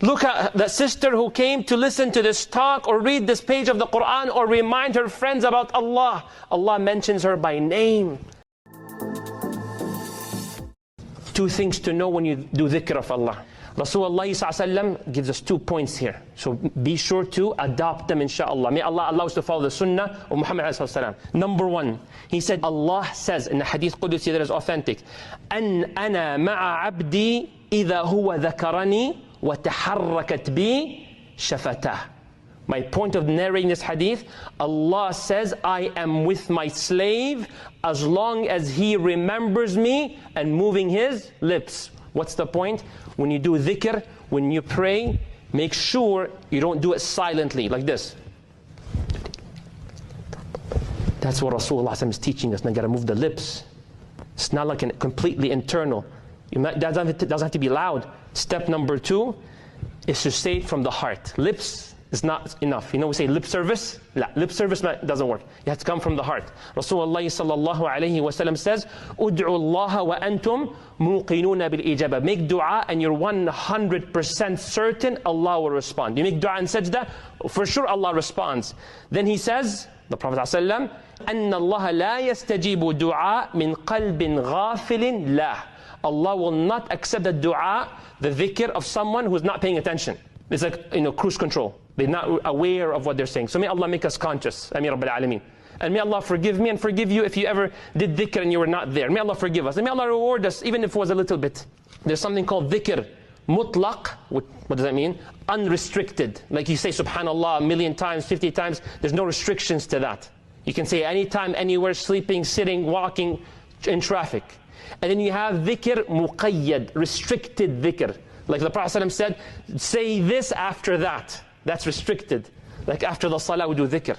Look at the sister who came to listen to this talk or read this page of the Quran or remind her friends about Allah. Allah mentions her by name. Two things to know when you do dhikr of Allah. Rasulullah gives us 2 points here. So be sure to adopt them, inshaAllah. May Allah allow us to follow the Sunnah of Muhammad. Number 1, he said, Allah says in the Hadith Qudusi that is authentic, أَنْ أَنَا مَعَ عَبْدِي إِذَا هُوَ ذَكَرَنِي وَتَحَرَّكَتْ بِي شَفَتَهُ. My point of narrating this hadith, Allah says, I am with my slave as long as he remembers me and moving his lips. What's the point? When you do dhikr, when you pray, make sure you don't do it silently, like this. That's what Rasulullah is teaching us. Now you gotta move the lips. It's not like completely internal. It doesn't have to be loud. Step number 2 is to say it from the heart. Lips is not enough. You know, we say lip service. La, lip service doesn't work. You have to come from the heart. Rasulullah sallallahu alayhi wa sallam says, "Ud'u Allah wa antum muqinuna bil ijaba." Make dua and you're 100% certain Allah will respond. You make dua and sajda, for sure Allah responds. Then he says, the Prophet sallallahu أن الله لا يستجيب دعاء من قلب غافل لا. Allah will not accept the dua, the dhikr of someone who's not paying attention. It's like, cruise control. They're not aware of what they're saying. So may Allah make us conscious. Ameen Rabbil Alameen. And may Allah forgive me and forgive you if you ever did dhikr and you were not there. May Allah forgive us. And may Allah reward us, even if it was a little bit. There's something called dhikr mutlaq. What does that mean? Unrestricted. Like you say subhanallah 1,000,000 times, 50 times. There's no restrictions to that. You can say anytime, anywhere, sleeping, sitting, walking, in traffic. And then you have dhikr muqayyad, restricted dhikr. Like the Prophet ﷺ said, say this after that. That's restricted. Like after the salah we do dhikr.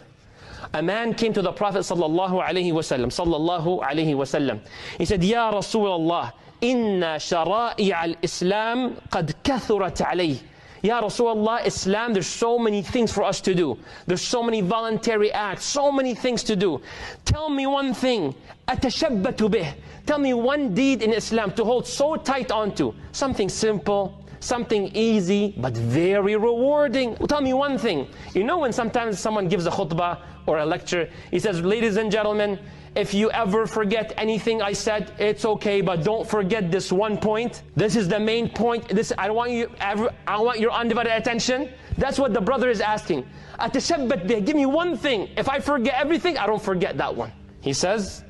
A man came to the Prophet sallallahu alaihi wasallam. He said, Ya Rasulullah, inna shara'i al-Islam qad kathurat alayh. Ya Rasulullah, Islam, there's so many things for us to do. There's so many voluntary acts, so many things to do. Tell me one thing. Atashabbatu bih. Tell me one deed in Islam to hold so tight onto. Something simple, something easy, but very rewarding. Tell me one thing. You know when sometimes someone gives a khutbah or a lecture, he says, ladies and gentlemen, if you ever forget anything I said, it's okay, but don't forget this one point. This is the main point. I want your undivided attention. That's what the brother is asking. Atashabbat bih, give me one thing. If I forget everything, I don't forget that one. He says,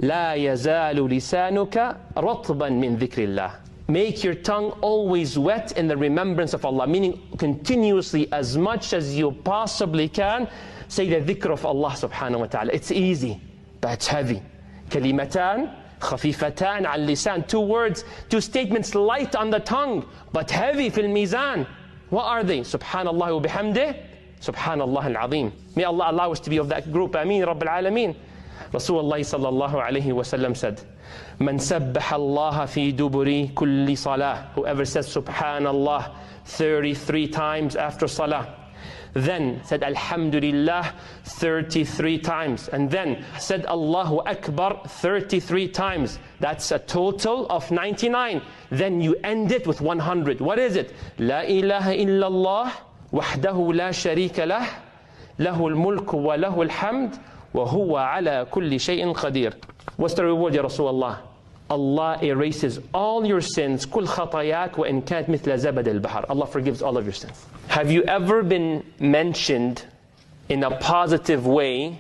لا يزال لسانك رطبا من ذكر الله. Make your tongue always wet in the remembrance of Allah, meaning continuously, as much as you possibly can, say the dhikr of Allah subhanahu wa ta'ala. It's easy, but it's heavy. كلمتان خفيفتان على اللسان. 2 words, 2 statements light on the tongue, but heavy في الميزان. What are they? Subhanallah wa bihamdih, Subhanallah al-Azim. May Allah allow us to be of that group. Ameen Rabbil Alameen. Rasulullah sallallahu alayhi wa sallam said, Man sabbaha Allah fi duburi kulli salah. Whoever says Subhanallah 33 times after salah. Then said Alhamdulillah 33 times. And then said Allahu Akbar 33 times. That's a total of 99. Then you end it with 100. What is it? La ilaha illallah wahdahu la sharika lah. Lahul mulku wa lahul hamd. وَهُوَ عَلَى كُلِّ شَيْءٍ قَدِيرٍ. What's the reward, Ya Rasulullah? Allah erases all your sins. كُلْ خَطَيَاكَ وَإِنْ كَانَتْ مِثْلَ زَبَدِ الْبَحْرِ. Allah forgives all of your sins. Have you ever been mentioned in a positive way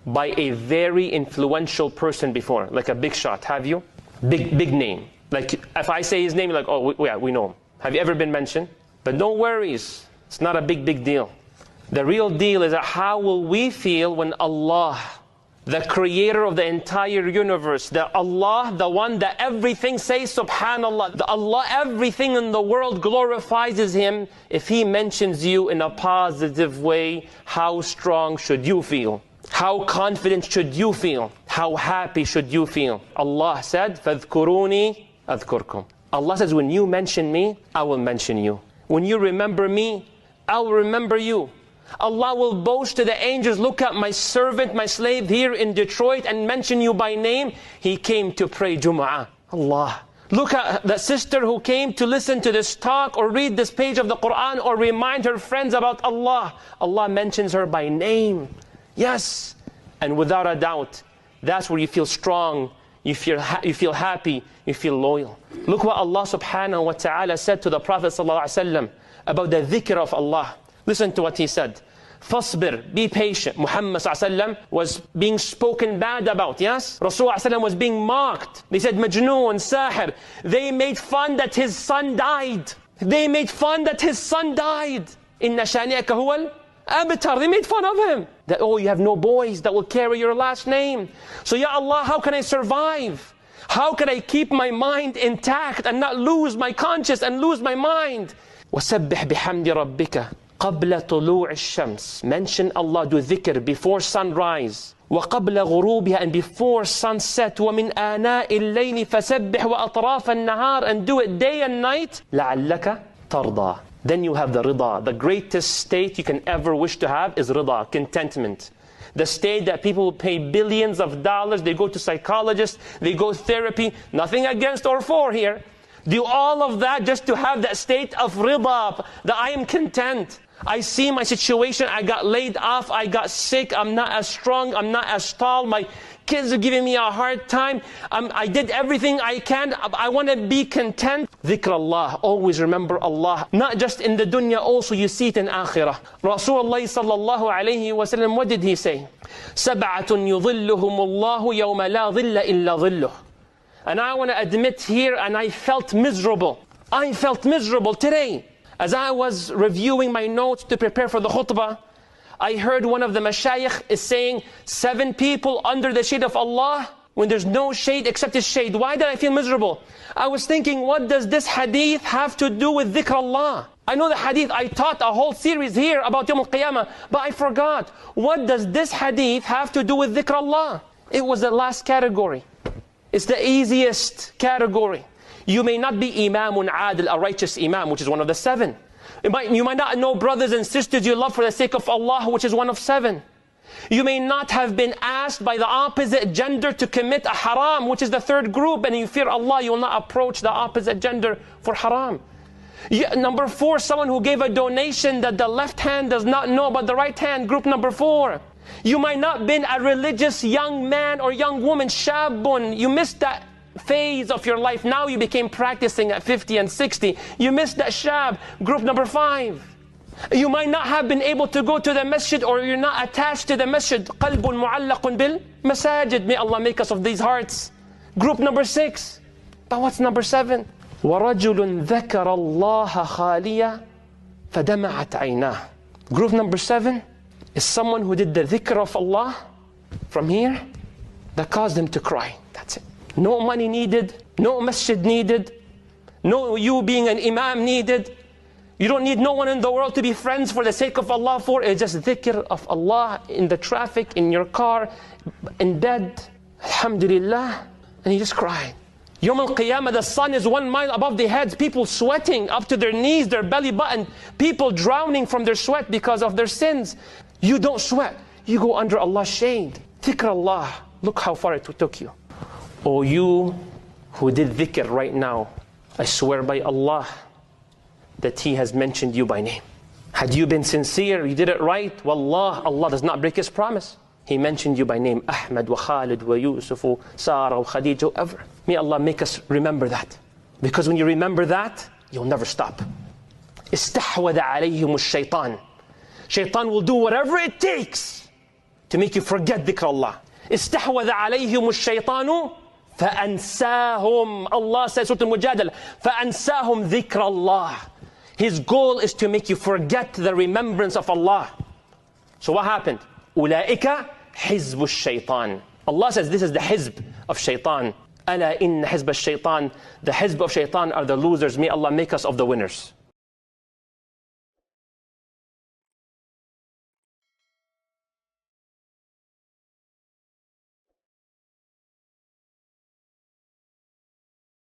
by a very influential person before? Like a big shot, have you? Big name. Like if I say his name, you're like, oh yeah, we know him. Have you ever been mentioned? But no worries. It's not a big deal. The real deal is that how will we feel when Allah, the creator of the entire universe, the Allah, the one that everything says subhanallah, the Allah, everything in the world glorifies Him, if He mentions you in a positive way, how strong should you feel? How confident should you feel? How happy should you feel? Allah said, فَاذْكُرُونِي أَذْكُرْكُمْ. Allah says, when you mention me, I will mention you. When you remember me, I will remember you. Allah will boast to the angels, look at my servant, my slave here in Detroit and mention you by name. He came to pray Jum'ah. Allah, Look at the sister who came to listen to this talk or read this page of the Quran or remind her friends about Allah. Allah mentions her by name. Yes. And without a doubt, that's where you feel strong, you feel happy, you feel loyal. Look what Allah subhanahu wa ta'ala said to the Prophet sallallahu alaihi wasallam about the dhikr of Allah. Listen to what he said. Fasbir, be patient. Muhammad ﷺ was being spoken bad about, yes? Rasulullah ﷺ was being mocked. They said, Majnoon, Sahir. They made fun that his son died. They made fun that his son died. Inna shani'aka huwal abtar. They made fun of him. That, oh, you have no boys that will carry your last name. So, Ya Allah, how can I survive? How can I keep my mind intact and not lose my conscience and lose my mind? وَسَبِّحْ بِحَمْدِ رَبِّكَ قبل طلوع الشمس. Mention Allah, do dhikr before sunrise. وقبل غروبها, and before sunset. ومن آناء الليل فسبح وأطراف النهار, and do it day and night. لعلك ترضى. Then you have the rida. The greatest state you can ever wish to have is rida, contentment. The state that people will pay billions of dollars, they go to psychologists, they go therapy, nothing against or for here. Do all of that just to have that state of rida, that I am content. I see my situation, I got laid off, I got sick, I'm not as strong, I'm not as tall, my kids are giving me a hard time, I did everything I can, I want to be content. Dhikr Allah, always remember Allah. Not just in the dunya, also you see it in akhirah. Rasulullah sallallahu alayhi wa sallam, what did he say? سَبْعَةٌ يُظِلُّهُمُ اللَّهُ يَوْمَ لَا ظِلَّ إِلَّا ظِلُّهُ. And I want to admit here, and I felt miserable. I felt miserable today. As I was reviewing my notes to prepare for the khutbah, I heard one of the mashayikh is saying 7 people under the shade of Allah when there's no shade except His shade. Why did I feel miserable? I was thinking, what does this hadith have to do with dhikr Allah? I know the hadith, I taught a whole series here about Yawm al-Qiyamah, but I forgot. What does this hadith have to do with dhikr Allah? It was the last category. It's the easiest category. You may not be Imamun Adil, a righteous Imam, which is one of the 7. You might not know brothers and sisters you love for the sake of Allah, which is one of 7. You may not have been asked by the opposite gender to commit a haram, which is the 3rd group, and you fear Allah, you will not approach the opposite gender for haram. Number 4, someone who gave a donation that the left hand does not know about the right hand, group number 4. You might not have been a religious young man or young woman, shabun. You missed that phase of your life. Now you became practicing at 50 and 60. You missed that shab, group number 5. You might not have been able to go to the masjid, or you're not attached to the masjid. قَلْبٌ مُعَلَّقٌ بِالْمَسَاجِدِ. May Allah make us of these hearts. Group number 6. But what's number 7? وَرَجُلٌ ذَكَرَ اللَّهَ خَالِيًا فَدَمَعَتْ عَيْنَاهُ. Group number 7 is someone who did the dhikr of Allah from here that caused them to cry. That's it. No money needed, no masjid needed, no you being an imam needed. You don't need no one in the world to be friends for the sake of Allah for. It's just dhikr of Allah in the traffic, in your car, in bed. Alhamdulillah. And you just cry. Yawm al-Qiyamah, the sun is 1 mile above their heads, people sweating up to their knees, their belly button, people drowning from their sweat because of their sins. You don't sweat. You go under Allah's shade. Dhikr Allah. Look how far it took you. Oh, you who did dhikr right now, I swear by Allah that He has mentioned you by name. Had you been sincere, you did it right, wallah, Allah does not break His promise. He mentioned you by name, Ahmad wa Khalid wa Yusuf wa Sarah wa Khadija, whoever. May Allah make us remember that. Because when you remember that, you'll never stop. استحوذ عليهم الشيطان. Shaitan will do whatever it takes to make you forget dhikr Allah. استحوذ عليهم الشيطان فأنساهم. Allah says, Surah Al-Mujadala, فأنساهم ذكر الله. His goal is to make you forget the remembrance of Allah. So what happened? أولئك حزب الشيطان. Allah says this is the hizb of shaitan. ألا إن حزب الشيطان. The hizb of shaitan are the losers. May Allah make us of the winners.